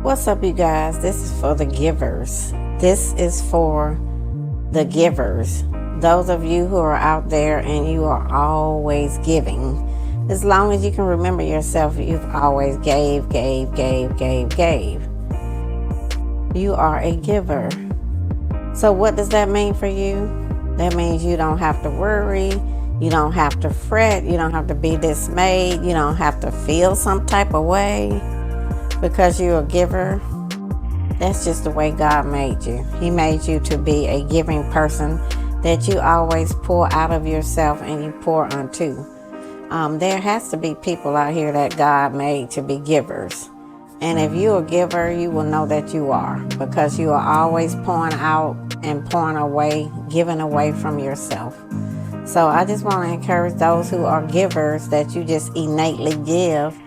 What's up, you guys? This is for the givers. This is for the givers. Those of you who are out there and you are always giving. As long as you can remember yourself, you've always gave. You are a giver. So what does that mean for you? That means you don't have to worry. You don't have to fret. You don't have to be dismayed. You don't have to feel some type of way because you're a giver. That's just the way God made you. He made you to be a giving person, that you always pour out of yourself and you pour unto. There has to be people out here that God made to be givers. And if you're a giver, you will know that you are, because you are always pouring out and pouring away, giving away from yourself. So I just want to encourage those who are givers that you just innately give.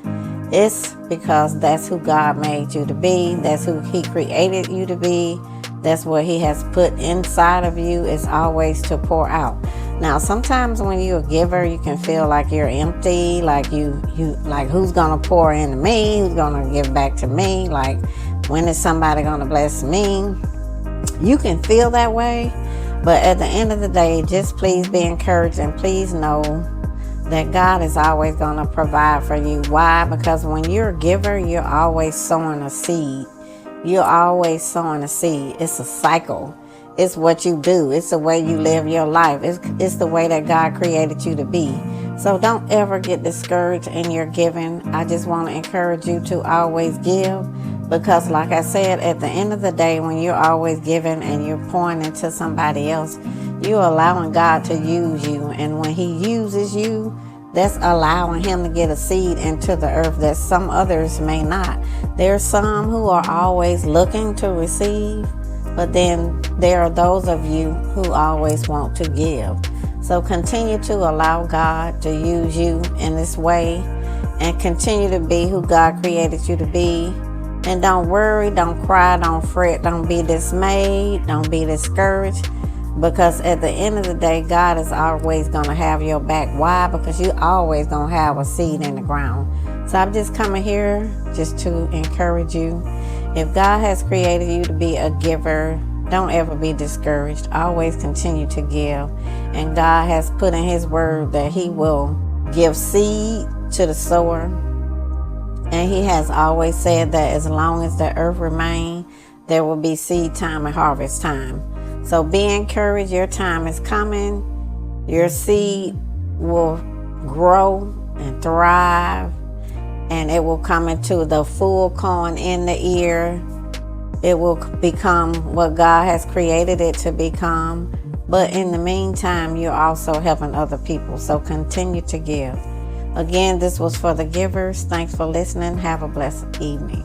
It's because that's who God made you to be. That's who He created you to be. That's what He has put inside of you, is always to pour out. Now, sometimes when you're a giver, you can feel like you're empty, like you like, who's gonna pour into me? Who's gonna give back to me? Like, when is somebody gonna bless me? You can feel that way, but at the end of the day, just please be encouraged and please know that God is always gonna provide for you. Why? Because when you're a giver, you're always sowing a seed. You're always sowing a seed. It's a cycle. It's what you do. It's the way you live your life. It's the way that God created you to be. So don't ever get discouraged in your giving. I just want to encourage you to always give, because like I said, at the end of the day, when you're always giving and you're pouring into somebody else, you're allowing God to use you. And when He uses you, that's allowing Him to get a seed into the earth that some others may not. There's some who are always looking to receive, but then there are those of you who always want to give. So continue to allow God to use you in this way, and continue to be who God created you to be. And don't worry, don't cry, don't fret, don't be dismayed, don't be discouraged, because at the end of the day, God is always going to have your back. Why? Because you always going to have a seed in the ground. So I'm just coming here just to encourage you. If God has created you to be a giver, don't ever be discouraged. Always continue to give. And God has put in His word that He will give seed to the sower. And He has always said that as long as the earth remains, there will be seed time and harvest time. So be encouraged. Your time is coming. Your seed will grow and thrive, and it will come into the full corn in the ear. It will become what God has created it to become. But in the meantime, you're also helping other people. So continue to give. Again, this was for the givers. Thanks for listening. Have a blessed evening.